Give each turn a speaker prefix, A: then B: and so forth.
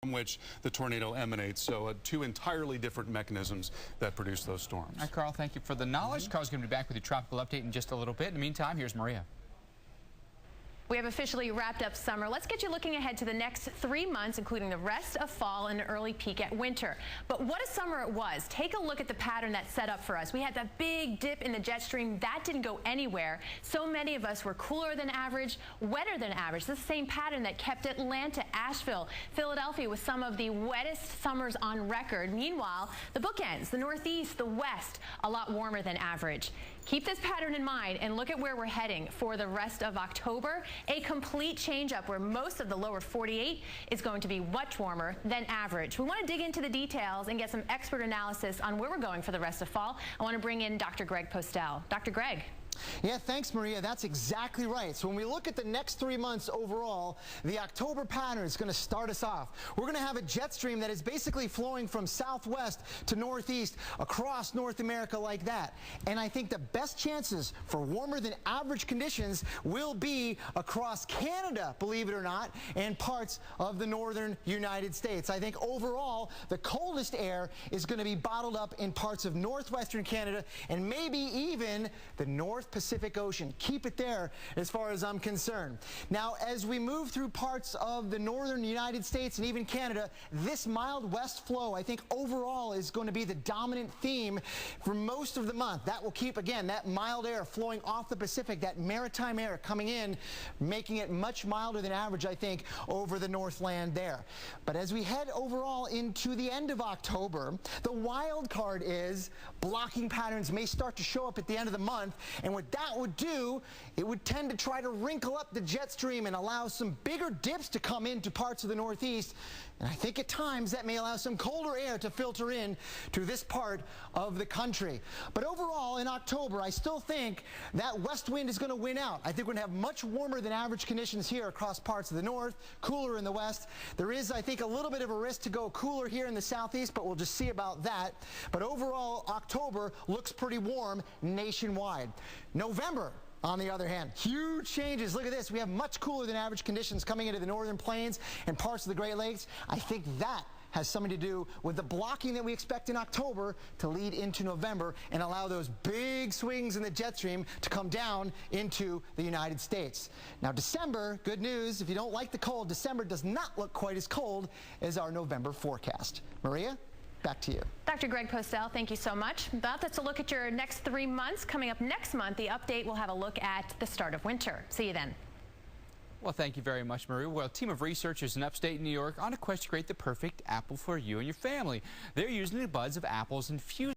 A: from which the tornado emanates. So two entirely different mechanisms that produce those storms.
B: All right, Carl, thank you for the knowledge. Carl's going to be back with your tropical update in just a little bit. In the meantime, here's Maria.
C: We have officially wrapped up summer. Let's get you looking ahead to the next 3 months, including the rest of fall and an early peek at winter. But what a summer it was. Take a look at the pattern that's set up for us. We had that big dip in the jet stream. That didn't go anywhere. So many of us were cooler than average, wetter than average. This same pattern that kept Atlanta, Asheville, Philadelphia with some of the wettest summers on record. Meanwhile, the bookends, the Northeast, the West, a lot warmer than average. Keep this pattern in mind and look at where we're heading for the rest of October. A complete change up where most of the lower 48 is going to be much warmer than average. We want to dig into the details and get some expert analysis on where we're going for the rest of fall. I want to bring in Dr. Greg Postel. Dr. Greg.
D: Yeah, thanks, Maria. That's exactly right. So when we look at the next 3 months overall, the October pattern is going to start us off. We're going to have a jet stream that is basically flowing from southwest to northeast across North America like that. And I think the best chances for warmer than average conditions will be across Canada, believe it or not, and parts of the northern United States. I think overall, the coldest air is going to be bottled up in parts of northwestern Canada and maybe even the North Pacific Ocean. Keep it there as far as I'm concerned. Now, as we move through parts of the northern United States and even Canada, this mild west flow, I think overall is going to be the dominant theme for most of the month. That will keep, again, that mild air flowing off the Pacific, that maritime air coming in, making it much milder than average, I think, over the Northland there. But as we head overall into the end of October, the wild card is blocking patterns may start to show up at the end of the month. And what that would do, it would tend to try to wrinkle up the jet stream and allow some bigger dips to come into parts of the Northeast. And I think at times that may allow some colder air to filter in to this part of the country. But overall, in October, I still think that west wind is going to win out. I think we're going to have much warmer than average conditions here across parts of the north, cooler in the west. There is, I think, a little bit of a risk to go cooler here in the southeast, but we'll just see about that. But overall, October looks pretty warm nationwide. November, on the other hand, huge changes. Look at this. We have much cooler than average conditions coming into the northern plains and parts of the Great Lakes. I think that has something to do with the blocking that we expect in October to lead into November and allow those big swings in the jet stream to come down into the United States. Now, December, good news, if you don't like the cold, December does not look quite as cold as our November forecast. Maria? Back to you.
C: Dr. Greg Postel, thank you so much. That's a look at your next 3 months. Coming up next month, the update will have a look at the start of winter. See you then.
B: Well, thank you very much, Maria. Well, a team of researchers in upstate New York on a quest to create the perfect apple for you and your family. They're using the buds of apples infused